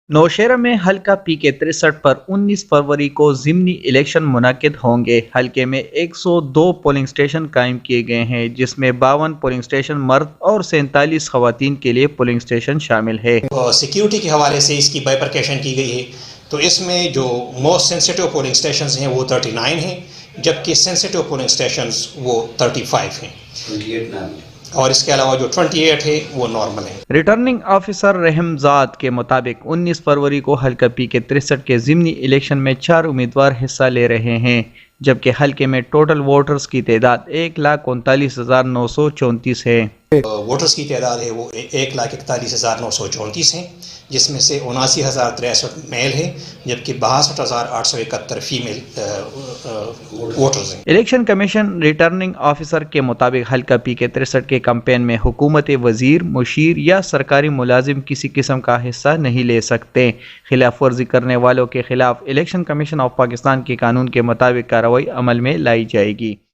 नौशेरा में हल्का पीके 63 पर 19 फरवरी को ज़िमनी इलेक्शन मुनक्किद होंगे। हल्के में 102 पोलिंग स्टेशन कायम किए गए हैं, जिसमें 52 पोलिंग स्टेशन मर्द और 47 खवातीन के लिए पोलिंग स्टेशन शामिल है। सिक्योरिटी के हवाले से इसकी बाइफरकेशन की गई है, तो इसमें जो मोस्ट सेंसिटिव पोलिंग स्टेशन हैं वो 39 हैं, जबकि सेंसिटिव पोलिंग स्टेशन वो 35 हैं, 28 नाम है, और इसके अलावा जो 28 है वो नॉर्मल है। रिटर्निंग ऑफिसर रहमजाद के मुताबिक 19 फरवरी को हल्का पीके 63 के ज़िमनी इलेक्शन में 4 उम्मीदवार हिस्सा ले रहे हैं, जबकि हल्के में टोटल वोटर्स की तादाद 1,39,934 है। वोटर्स की तादाद है वो 1,41,934 है, जिसमें से 79,063 मेल है, जबकि 62,871 फीमेल वोटर्स हैं। इलेक्शन कमीशन रिटर्निंग ऑफिसर के मुताबिक हल्का पीके 63 के कैंपेन में हुकूमत वजीर, मुशीर या सरकारी मुलाजिम किसी किस्म का हिस्सा नहीं ले सकते। खिलाफ वर्जी करने वालों के खिलाफ इलेक्शन कमीशन ऑफ पाकिस्तान के कानून के मुताबिक कार्रवाई अमल में लाई जाएगी।